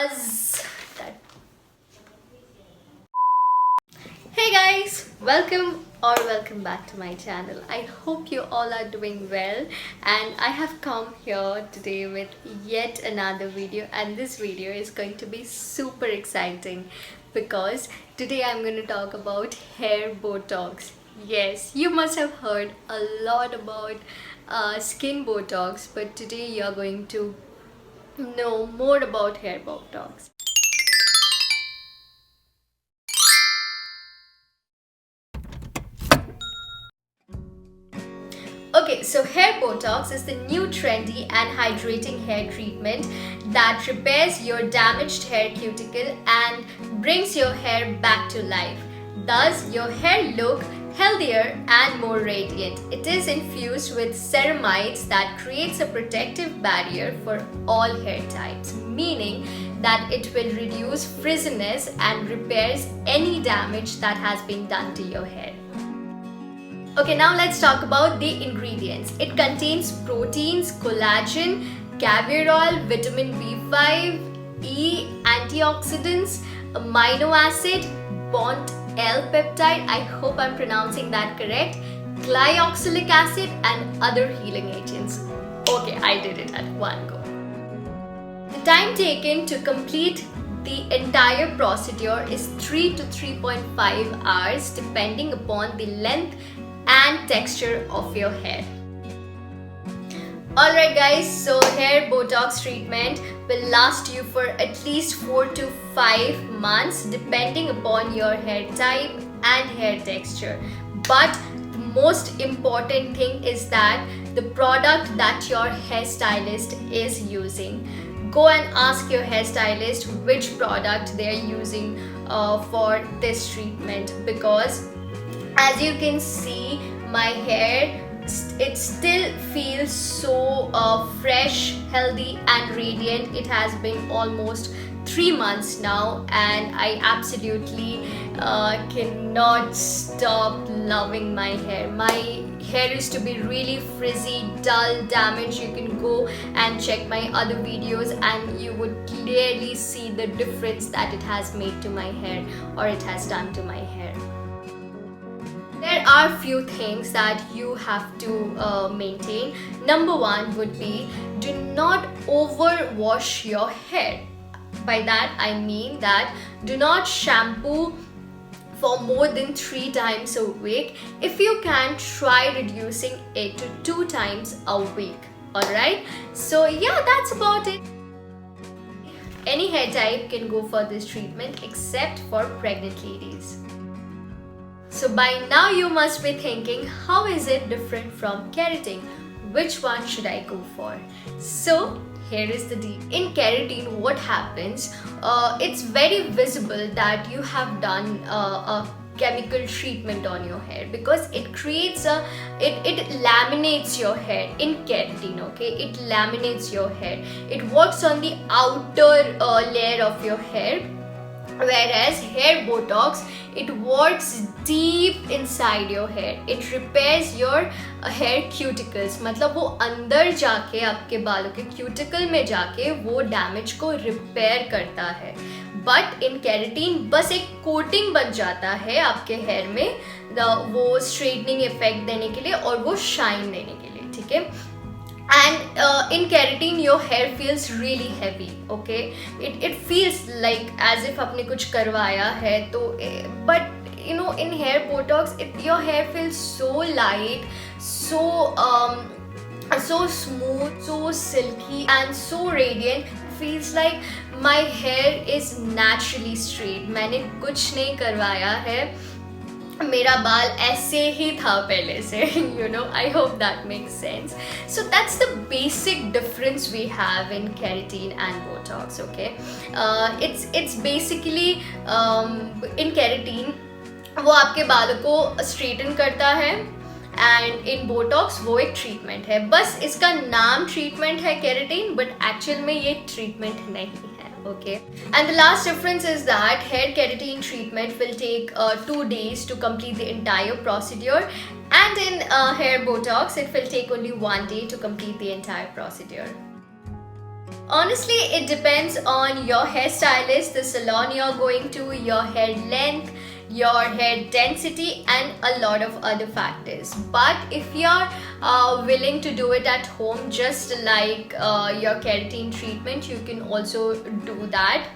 That. Hey guys, welcome back to my channel. I hope you all are doing well, and I have come here today with yet another video, and this video is going to be super exciting because today I'm going to talk about hair Botox. Yes, you must have heard a lot about skin Botox, but today you're going to know more about hair Botox. Okay, so hair Botox is the new trendy and hydrating hair treatment that repairs your damaged hair cuticle and brings your hair back to life. Thus, your hair look healthier and more radiant. It is infused with ceramides that creates a protective barrier for all hair types, meaning that it will reduce frizziness and repairs any damage that has been done to your hair. Okay, now let's talk about the ingredients. It contains proteins, collagen, caviar, vitamin B5, E, antioxidants, amino acid, bond L-peptide, I hope I'm pronouncing that correct, glyoxylic acid and other healing agents. Okay, I did it at one go. The time taken to complete the entire procedure is 3 to 3.5 hours depending upon the length and texture of your hair. Alright guys, so hair Botox treatment will last you for at least 4 to 5 months depending upon your hair type and hair texture. But the most important thing is that the product that your hairstylist is using. Go and ask your hairstylist which product they are using for this treatment, because as you can see, my hair, it still feels so fresh, healthy and radiant. It has been almost 3 months now and I absolutely cannot stop loving my hair. My hair used to be really frizzy, dull, damaged. You can go and check my other videos and you would clearly see the difference that it has made to my hair, or it has done to my hair. There are few things that you have to maintain. Number one would be, do not overwash your hair. By that I mean that do not shampoo for more than 3 times a week. If you can, try reducing it to 2 times a week. Alright, so yeah, that's about it. Any hair type can go for this treatment except for pregnant ladies. So by now you must be thinking, how is it different from keratin? Which one should I go for? So here is the deal. In keratin, what happens? It's very visible that you have done a chemical treatment on your hair, because it creates it laminates your hair in keratin. Okay, it laminates your hair. It works on the outer layer of your hair. Whereas hair Botox, it works deep inside your hair. It repairs your hair cuticles. मतलब वो अंदर जाके आपके बालों के cuticle में जाके वो damage को repair करता है. But in keratin बस एक coating बन जाता है आपके hair में वो straightening effect देने के लिए और वो shine देने के लिए, ठीक है? And in keratin your hair feels really heavy. Okay, it feels like as if आपने कुछ करवाया है तो, but you know, in hair Botox your hair feels so light, so smooth, so silky and so radiant. Feels like my hair is naturally straight. मैंने कुछ नहीं करवाया है, मेरा बाल ऐसे ही था पहले से. You know, I hope that makes sense. So that's the basic difference we have in keratin and Botox. Okay, it's basically in keratin वो आपके बालों को straighten करता है, and in Botox वो एक treatment है. बस इसका नाम treatment है keratin, but actual में ये treatment नहीं है. Okay, and the last difference is that hair keratin treatment will take 2 days to complete the entire procedure, and in hair Botox it will take only 1 day to complete the entire procedure. Honestly, it depends on your hairstylist, the salon you're going to, your hair length, your hair density, and a lot of other factors. But if you're willing to do it at home, just like your keratin treatment, you can also do that.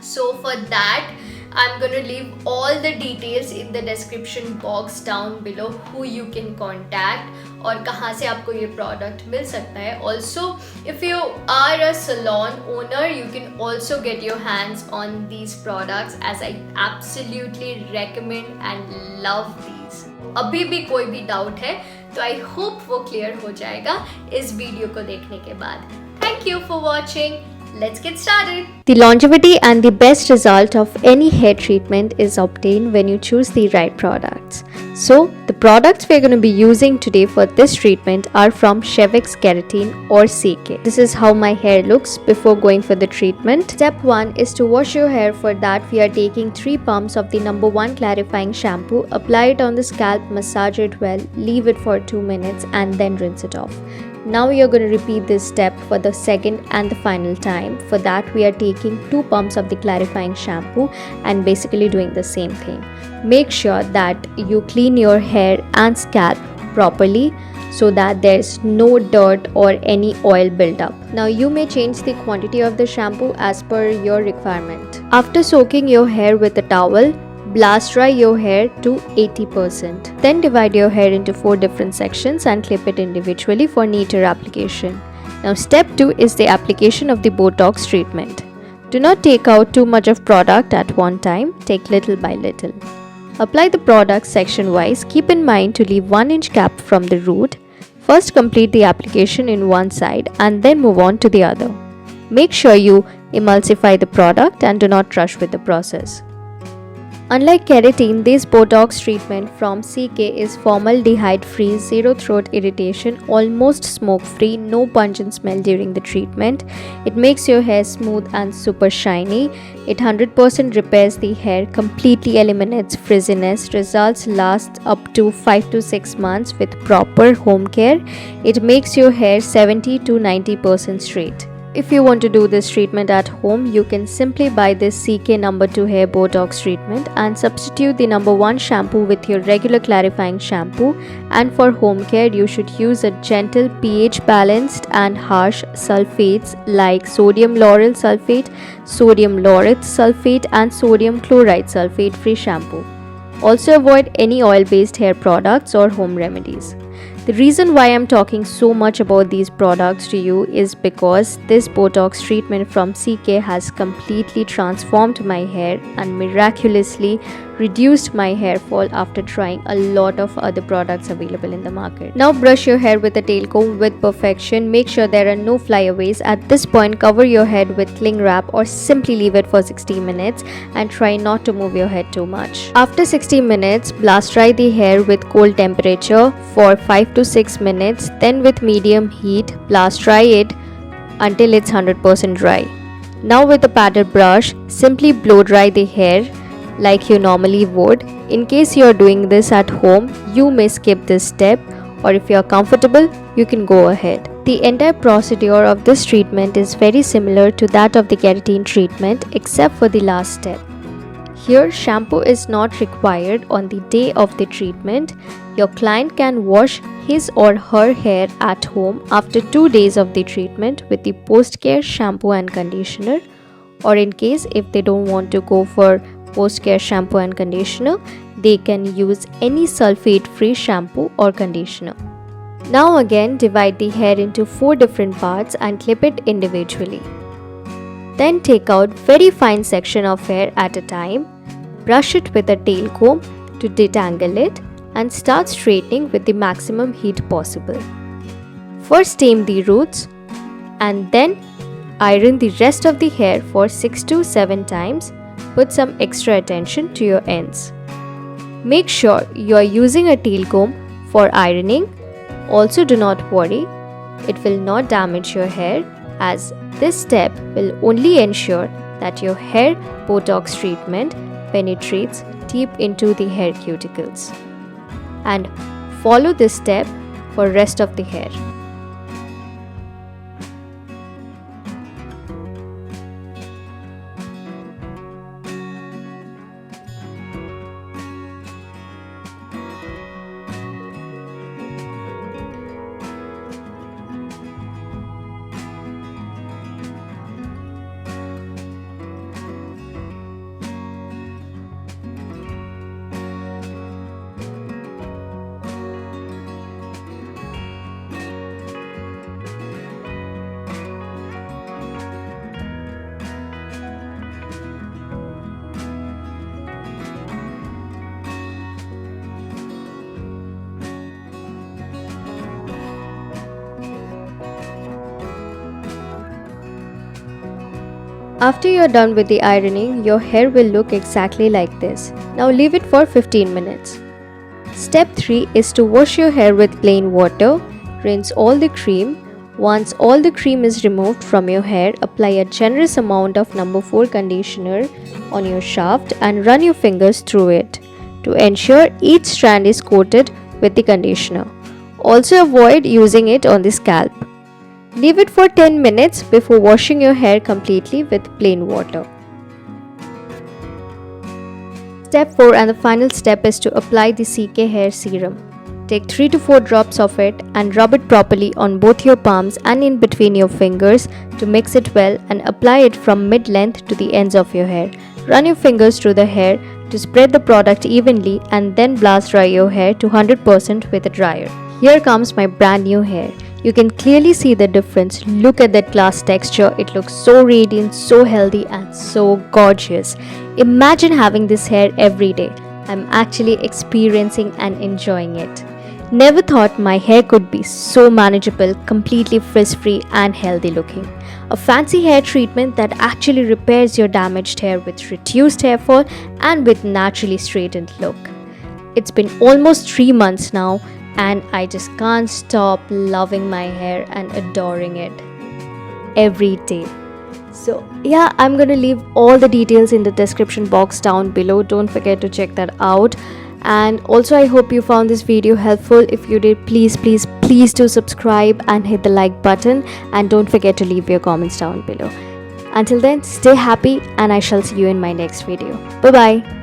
So for that, I'm gonna leave all the details in the description box down below, who you can contact और कहाँ से आपको ये product मिल सकता है. Also, if you are a salon owner, you can also get your hands on these products, as I absolutely recommend and love these. अभी भी कोई भी doubt है तो I hope वो clear हो जाएगा इस वीडियो को देखने के बाद. Thank you for watching. Let's get started. The longevity and the best result of any hair treatment is obtained when you choose the right products. So, the products we are going to be using today for this treatment are from CHEVX Keratin or CK. This is how my hair looks before going for the treatment. Step 1 is to wash your hair. For that, we are taking 3 pumps of the number 1 clarifying shampoo. Apply it on the scalp, massage it well, leave it for 2 minutes and then rinse it off. Now you're going to repeat this step for the second and the final time. For that, we are taking 2 pumps of the clarifying shampoo and basically doing the same thing. Make sure that you clean your hair and scalp properly so that there's no dirt or any oil buildup. Now you may change the quantity of the shampoo as per your requirement. After soaking your hair with a towel, blast dry your hair to 80%. Then divide your hair into 4 different sections and clip it individually for neater application. Now step 2 is the application of the Botox treatment. Do not take out too much of product at one time, take little by little. Apply the product section wise. Keep in mind to leave 1 inch gap from the root. First complete the application in one side and then move on to the other. Make sure you emulsify the product and do not rush with the process. Unlike keratin, this Botox treatment from CK is formaldehyde free, zero throat irritation, almost smoke free, no pungent smell during the treatment. It makes your hair smooth and super shiny. It 100% repairs the hair, completely eliminates frizziness. Results last up to 5 to 6 months with proper home care. It makes your hair 70 to 90% straight. If you want to do this treatment at home, you can simply buy this CK number 2 hair Botox treatment and substitute the number 1 shampoo with your regular clarifying shampoo. And for home care, you should use a gentle pH balanced and harsh sulfates like sodium lauryl sulfate, sodium laureth sulfate and sodium chloride sulfate free shampoo. Also avoid any oil-based hair products or home remedies. The reason why I'm talking so much about these products to you is because this Botox treatment from CK has completely transformed my hair and miraculously reduced my hair fall after trying a lot of other products available in the market. Now brush your hair with a tail comb with perfection. Make sure there are no flyaways. At this point, cover your head with cling wrap or simply leave it for 60 minutes and try not to move your head too much. After 60 minutes, blast dry the hair with cold temperature for 5 to 6 minutes. Then with medium heat, blast dry it until it's 100% dry. Now with a padded brush, simply blow dry the hair like you normally would. In case you are doing this at home, you may skip this step, or if you are comfortable, you can go ahead. The entire procedure of this treatment is very similar to that of the keratin treatment except for the last step. Here, shampoo is not required on the day of the treatment. Your client can wash his or her hair at home after 2 days of the treatment with the post-care shampoo and conditioner, or in case if they don't want to go for post-care shampoo and conditioner, they can use any sulfate-free shampoo or conditioner. Now again, divide the hair into 4 different parts and clip it individually. Then take out very fine section of hair at a time, brush it with a tail comb to detangle it and start straightening with the maximum heat possible. First tame the roots and then iron the rest of the hair for 6 to 7 times. Put some extra attention to your ends. Make sure you are using a tail comb for ironing. Also do not worry, it will not damage your hair, as this step will only ensure that your hair Botox treatment penetrates deep into the hair cuticles. And follow this step for rest of the hair. After you're done with the ironing, your hair will look exactly like this. Now leave it for 15 minutes. Step 3 is to wash your hair with plain water. Rinse all the cream. Once all the cream is removed from your hair, apply a generous amount of number 4 conditioner on your shaft and run your fingers through it to ensure each strand is coated with the conditioner. Also avoid using it on the scalp. Leave it for 10 minutes before washing your hair completely with plain water. Step 4 and the final step is to apply the CK hair serum. Take 3 to 4 drops of it and rub it properly on both your palms and in between your fingers to mix it well and apply it from mid-length to the ends of your hair. Run your fingers through the hair to spread the product evenly and then blast dry your hair to 100% with a dryer. Here comes my brand new hair. You can clearly see the difference. Look at that glass texture. It looks so radiant, so healthy and so gorgeous. Imagine having this hair every day. I'm actually experiencing and enjoying it. Never thought my hair could be so manageable, completely frizz-free and healthy looking. A fancy hair treatment that actually repairs your damaged hair with reduced hair fall and with naturally straightened look. It's been almost 3 months now and I just can't stop loving my hair and adoring it every day. So yeah, I'm gonna leave all the details in the description box down below. Don't forget to check that out. And also I hope you found this video helpful. If you did, please do subscribe and hit the like button, and don't forget to leave your comments down below. Until then, stay happy and I shall see you in my next video. Bye bye.